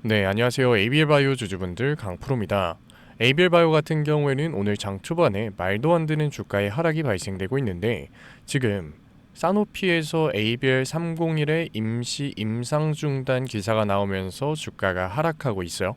네, 안녕하세요. ABL 바이오 주주분들 강프로입니다. ABL 바이오 같은 경우에는 오늘 장 초반에 말도 안 되는 주가의 하락이 발생되고 있는데 지금 사노피에서 ABL 301의 임시 임상 중단 기사가 나오면서 주가가 하락하고 있어요.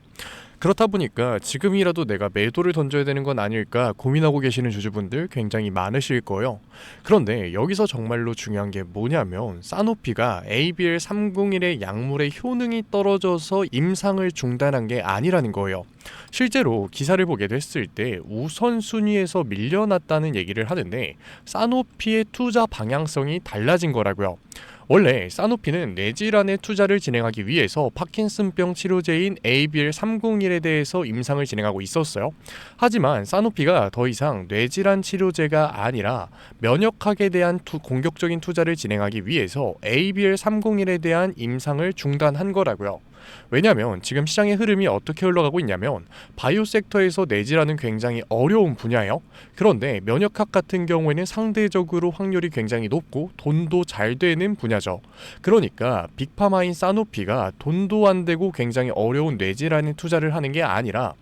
그렇다 보니까 지금이라도 내가 매도를 던져야 되는 건 아닐까 고민하고 계시는 주주분들 굉장히 많으실 거예요. 그런데 여기서 정말로 중요한 게 뭐냐면 사노피가 ABL 301의 약물의 효능이 떨어져서 임상을 중단한 게 아니라는 거예요. 실제로 기사를 보게 됐을 때 우선순위에서 밀려났다는 얘기를 하는데 사노피의 투자 방향성이 달라진 거라고요. 원래 사노피는 뇌질환의 투자를 진행하기 위해서 파킨슨병 치료제인 ABL301에 대해서 임상을 진행하고 있었어요. 하지만 사노피가 더 이상 뇌질환 치료제가 아니라 면역학에 대한 공격적인 투자를 진행하기 위해서 ABL301에 대한 임상을 중단한 거라고요. 왜냐하면 지금 시장의 흐름이 어떻게 흘러가고 있냐면 바이오 섹터에서 뇌질환은 굉장히 어려운 분야예요. 그런데 면역학 같은 경우에는 상대적으로 확률이 굉장히 높고 돈도 잘 되는 분야죠. 그러니까 빅파마인 사노피가 돈도 안 되고 굉장히 어려운 뇌질환에 투자를 하는 게 아니라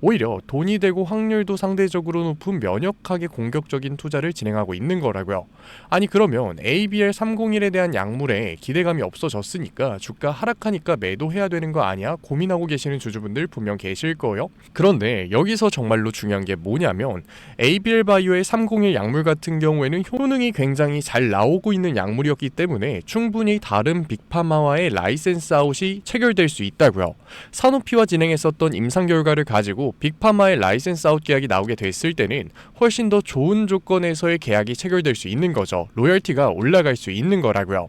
오히려 돈이 되고 확률도 상대적으로 높은 면역학에 공격적인 투자를 진행하고 있는 거라고요. 아니 그러면 ABL301에 대한 약물에 기대감이 없어졌으니까 주가 하락하니까 매도해야 되는 거 아니야? 고민하고 계시는 주주분들 분명 계실 거예요. 그런데 여기서 정말로 중요한 게 뭐냐면 ABL 바이오의 301 약물 같은 경우에는 효능이 굉장히 잘 나오고 있는 약물이었기 때문에 충분히 다른 빅파마와의 라이센스 아웃이 체결될 수 있다고요. 사노피와 진행했었던 임상 결과를 가지고 빅파마의 라이센스 아웃 계약이 나오게 됐을 때는 훨씬 더 좋은 조건에서의 계약이 체결될 수 있는 거죠. 로열티가 올라갈 수 있는 거라고요.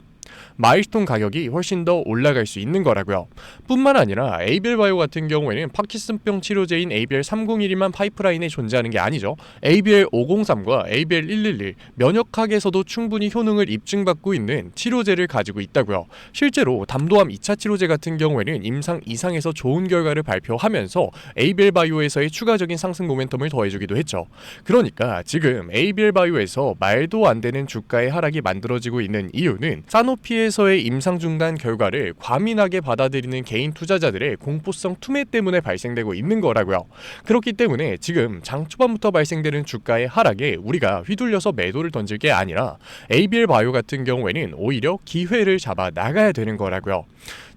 마일스톤 가격이 훨씬 더 올라갈 수 있는 거라고요. 뿐만 아니라 ABL 바이오 같은 경우에는 파킨슨병 치료제인 ABL301이만 파이프라인에 존재하는 게 아니죠. ABL503과 ABL111 면역학에서도 충분히 효능을 입증받고 있는 치료제를 가지고 있다고요. 실제로 담도암 2차 치료제 같은 경우에는 임상 이상에서 좋은 결과를 발표하면서 ABL 바이오에서의 추가적인 상승 모멘텀을 더해주기도 했죠. 그러니까 지금 ABL 바이오에서 말도 안 되는 주가의 하락이 만들어지고 있는 이유는 사노피에서의 임상 중단 결과를 과민하게 받아들이는 개인 투자자들의 공포성 투매 때문에 발생되고 있는 거라고요. 그렇기 때문에 지금 장 초반부터 발생되는 주가의 하락에 우리가 휘둘려서 매도를 던질 게 아니라 ABL 바이오 같은 경우에는 오히려 기회를 잡아 나가야 되는 거라고요.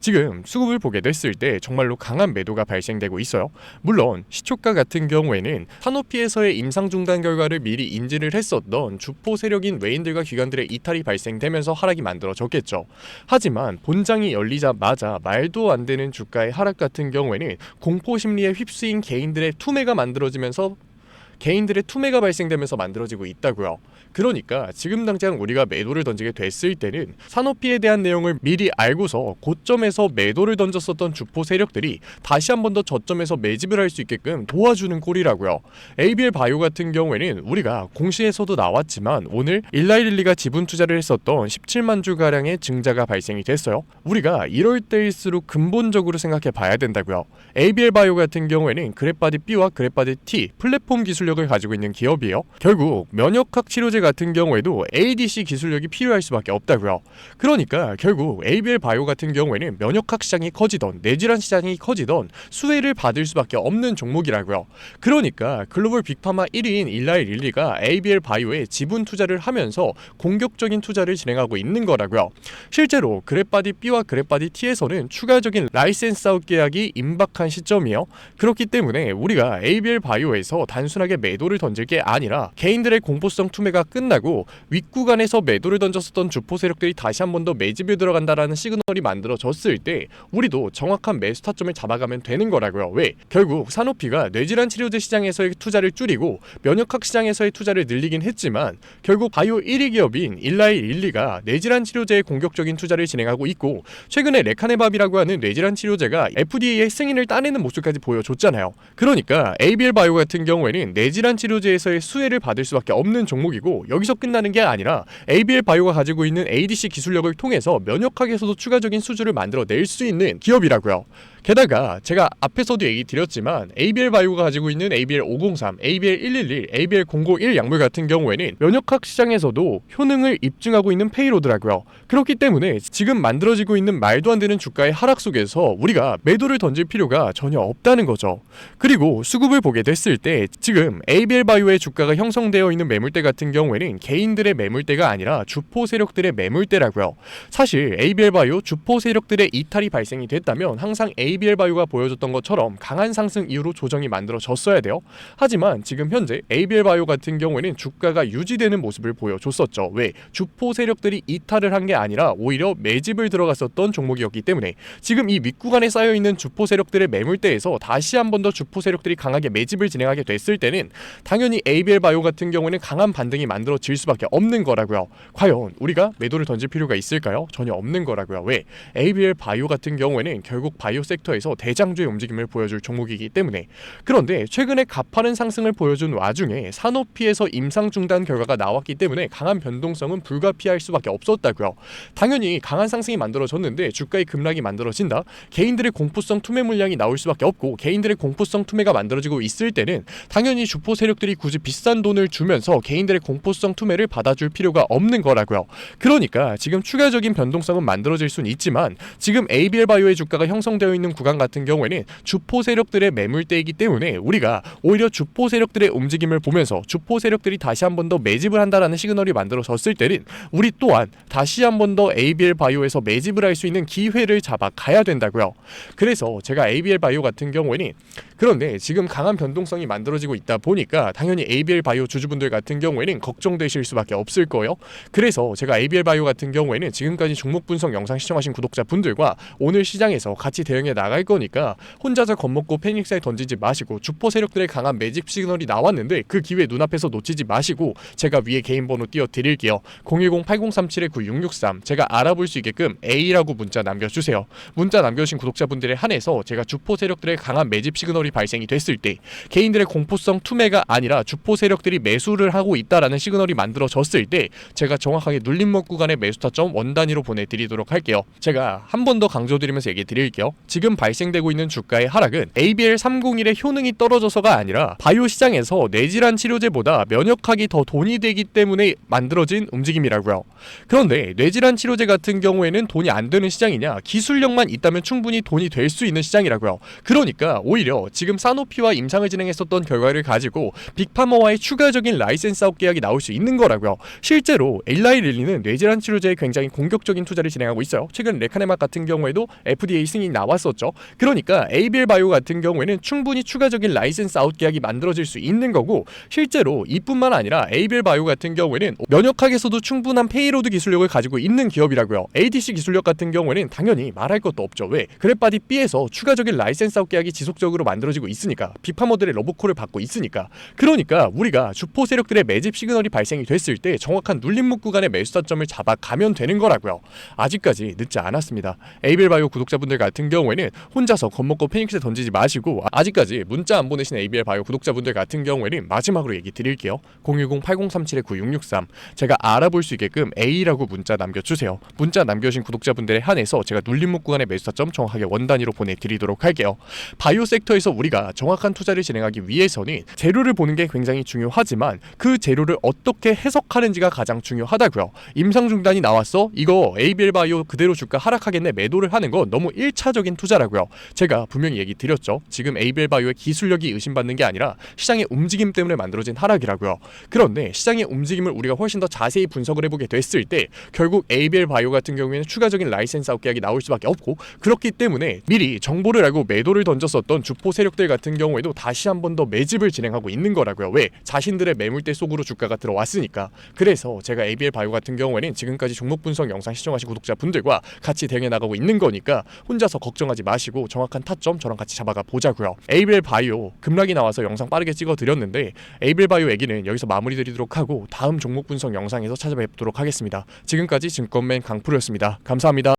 지금 수급을 보게 됐을 때 정말로 강한 매도가 발생되고 있어요. 물론 시초가 같은 경우에는 사노피에서의 임상 중단 결과를 미리 인지를 했었던 주포 세력인 외인들과 기관들의 이탈이 발생되면서 하락이 만들어졌겠죠. 하지만 본장이 열리자마자 말도 안 되는 주가의 하락 같은 경우에는 공포 심리에 휩쓰인 개인들의 투매가 발생되면서 만들어지고 있다고요. 그러니까 지금 당장 우리가 매도를 던지게 됐을 때는 사노피에 대한 내용을 미리 알고서 고점에서 매도를 던졌었던 주포 세력들이 다시 한 번 더 저점에서 매집을 할 수 있게끔 도와주는 꼴이라고요. ABL 바이오 같은 경우에는 우리가 공시에서도 나왔지만 오늘 일라이릴리가 지분 투자를 했었던 17만 주가량의 증자가 발생이 됐어요. 우리가 이럴 때일수록 근본적으로 생각해 봐야 된다고요. ABL 바이오 같은 경우에는 그래파디 B와 그래파디 T 플랫폼 기술력을 가지고 있는 기업이에요. 결국 면역학 치료제 같은 경우에도 ADC 기술력이 필요할 수밖에 없다고요. 그러니까 결국 ABL 바이오 같은 경우에는 면역학 시장이 커지던 뇌질환 시장이 커지던 수혜를 받을 수밖에 없는 종목이라고요. 그러니까 글로벌 빅파마 1위인 일라이 릴리가 ABL 바이오에 지분 투자를 하면서 공격적인 투자를 진행하고 있는 거라고요. 실제로 그래파디 B와 그래파디 T에서는 추가적인 라이센스 아웃 계약이 임박한 시점이에요. 그렇기 때문에 우리가 ABL 바이오에서 단순하게 매도를 던질 게 아니라 개인들의 공포성 투매가 끝나고 윗구간에서 매도를 던졌었던 주포 세력들이 다시 한 번 더 매집에 들어간다라는 시그널이 만들어졌을 때 우리도 정확한 매수 타점을 잡아가면 되는 거라고요. 왜? 결국 사노피가 뇌질환 치료제 시장에서의 투자를 줄이고 면역학 시장에서의 투자를 늘리긴 했지만 결국 바이오 1위 기업인 일라이 릴리가 뇌질환 치료제에 공격적인 투자를 진행하고 있고 최근에 레카네밥이라고 하는 뇌질환 치료제가 FDA의 승인을 따내는 모습까지 보여줬잖아요. 그러니까 ABL 바이오 같은 경우에는 뇌질환 치료제에서의 수혜를 받을 수밖에 없는 종목이고 여기서 끝나는 게 아니라 ABL 바이오가 가지고 있는 ADC 기술력을 통해서 면역학에서도 추가적인 수주를 만들어낼 수 있는 기업이라고요. 게다가 제가 앞에서도 얘기 드렸지만 ABL 바이오가 가지고 있는 ABL 503, ABL 111, ABL 001 약물 같은 경우에는 면역학 시장에서도 효능을 입증하고 있는 페이로드라고요. 그렇기 때문에 지금 만들어지고 있는 말도 안 되는 주가의 하락 속에서 우리가 매도를 던질 필요가 전혀 없다는 거죠. 그리고 수급을 보게 됐을 때 지금 ABL 바이오의 주가가 형성되어 있는 매물대 같은 경우에는 개인들의 매물대가 아니라 주포 세력들의 매물대라고요. 사실 ABL 바이오 주포 세력들의 이탈이 발생이 됐다면 항상 ABL 바이오가 보여줬던 것처럼 강한 상승 이후로 조정이 만들어졌어야 돼요. 하지만 지금 현재 ABL 바이오 같은 경우에는 주가가 유지되는 모습을 보여줬었죠. 왜? 주포 세력들이 이탈을 한 게 아니라 오히려 매집을 들어갔었던 종목이었기 때문에 지금 이 윗구간에 쌓여있는 주포 세력들의 매물대에서 다시 한 번 더 주포 세력들이 강하게 매집을 진행하게 됐을 때는 당연히 ABL 바이오 같은 경우에는 강한 반등이 만들어질 수밖에 없는 거라고요. 과연 우리가 매도를 던질 필요가 있을까요? 전혀 없는 거라고요. 왜? ABL 바이오 같은 경우에는 결국 바이오 섹터에서 대장주의 움직임을 보여줄 종목이기 때문에. 그런데 최근에 가파른 상승을 보여준 와중에 산오피에서 임상 중단 결과가 나왔기 때문에 강한 변동성은 불가피할 수밖에 없었다고요. 당연히 강한 상승이 만들어졌는데 주가의 급락이 만들어진다. 개인들의 공포성 투매 물량이 나올 수밖에 없고 개인들의 공포성 투매가 만들어지고 있을 때는 당연히 주포 세력들이 굳이 비싼 돈을 주면서 개인들의 공포성 투매를 받아줄 필요가 없는 거라고요. 그러니까 지금 추가적인 변동성은 만들어질 수는 있지만 지금 ABL 바이오의 주가가 형성되어 있는 구간 같은 경우에는 주포 세력들의 매물대이기 때문에 우리가 오히려 주포 세력들의 움직임을 보면서 주포 세력들이 다시 한 번 더 매집을 한다라는 시그널이 만들어졌을 때는 우리 또한 다시 한 번 더 ABL 바이오에서 매집을 할 수 있는 기회를 잡아 가야 된다고요. 그래서 제가 ABL 바이오 같은 경우에는 그런데 지금 강한 변동성이 만들어지고 있다 보니까 당연히 ABL 바이오 주주분들 같은 경우에는 걱정되실 수밖에 없을 거예요. 그래서 제가 ABL 바이오 같은 경우에는 지금까지 종목 분석 영상 시청하신 구독자분들과 오늘 시장에서 같이 대응해 나갈 거니까 혼자서 겁먹고 패닉사에 던지지 마시고 주포 세력들의 강한 매집 시그널이 나왔는데 그 기회 눈앞에서 놓치지 마시고 제가 위에 개인 번호 띄워드릴게요. 010-8037-9663 제가 알아볼 수 있게끔 A라고 문자 남겨주세요. 문자 남겨주신 구독자분들에 한해서 제가 주포 세력들의 강한 매집 시그널이 발생이 됐을 때 개인들의 공포성 투매가 아니라 주포 세력들이 매수를 하고 있다라는 시그널이 만들어졌을 때 제가 정확하게 눌림목 구간의 매수 타점 원 단위로 보내드리도록 할게요. 제가 한 번 더 강조드리면서 얘기 드릴게요. 지금 발생되고 있는 주가의 하락은 ABL 301의 효능이 떨어져서가 아니라 바이오 시장에서 뇌질환 치료제보다 면역학이 더 돈이 되기 때문에 만들어진 움직임이라고요. 그런데 뇌질환 치료제 같은 경우에는 돈이 안 되는 시장이냐? 기술력만 있다면 충분히 돈이 될 수 있는 시장이라고요. 그러니까 오히려 지금 사노피와 임상을 진행했었던 결과를 가지고 빅파머와의 추가적인 라이센스 아웃 계약이 나올 수 있는 거라고요. 실제로 엘라이 릴리는 뇌질환 치료제에 굉장히 공격적인 투자를 진행하고 있어요. 최근 레카네막 같은 경우에도 FDA 승인이 나왔었죠. 그러니까 ABL 바이오 같은 경우에는 충분히 추가적인 라이센스 아웃 계약이 만들어질 수 있는 거고 실제로 이뿐만 아니라 ABL 바이오 같은 경우에는 면역학에서도 충분한 페이로드 기술력을 가지고 있는 기업이라고요. ADC 기술력 같은 경우에는 당연히 말할 것도 없죠. 왜? 그랩바디 B에서 추가적인 라이센스 아웃 계약이 지속적으로 만들어지고 있으니까 비파머들의 러브콜을 받고 있으니까 그러니까 우리가 주포 세력들의 매집 시그널이 발생이 됐을 때 정확한 눌림목 구간의 매수 타점을 잡아가면 되는 거라고요. 아직까지 늦지 않았습니다. ABL 바이오 구독자분들 같은 경우에는 혼자서 겁먹고 패닉스에 던지지 마시고 아직까지 문자 안 보내신 ABL 바이오 구독자분들 같은 경우에는 마지막으로 얘기 드릴게요. 010-8037-9663 제가 알아볼 수 있게끔 A라고 문자 남겨주세요. 문자 남겨주신 구독자분들에 한해서 제가 눌림목 구간의 매수 타점 정확하게 원 단위로 보내드리도록 할게요. 바이오 섹터에서 우리가 정확한 투자를 진행하기 위해서는 재료를 보는 게 굉장히 중요하지만 그 재료를 어떻게 해석하는지가 가장 중요하다고요. 임상 중단이 나왔어? 이거 ABL 바이오 그대로 주가 하락하겠네 매도를 하는 건 너무 1차적인 투자라고요. 제가 분명히 얘기 드렸죠. 지금 ABL 바이오의 기술력이 의심받는 게 아니라 시장의 움직임 때문에 만들어진 하락이라고요. 그런데 시장의 움직임을 우리가 훨씬 더 자세히 분석을 해보게 됐을 때 결국 ABL 바이오 같은 경우에는 추가적인 라이센스 아웃 계약이 나올 수밖에 없고 그렇기 때문에 미리 정보를 알고 매도를 던졌었던 주포 세력들 같은 경우에도 다시 한 번 더 매집을 진행하고 있는 거라고요. 왜? 자신들의 매물대 속으로 주가가 들어왔으니까. 그래서 제가 ABL 바이오 같은 경우에는 지금까지 종목 분석 영상 시청하신 구독자분들과 같이 대응해 나가고 있는 거니까 혼자서 걱정하지 마시고 정확한 타점 저랑 같이 잡아가 보자고요. ABL 바이오 급락이 나와서 영상 빠르게 찍어 드렸는데 ABL 바이오 얘기는 여기서 마무리 드리도록 하고 다음 종목 분석 영상에서 찾아뵙도록 하겠습니다. 지금까지 증권맨 강프로였습니다. 감사합니다.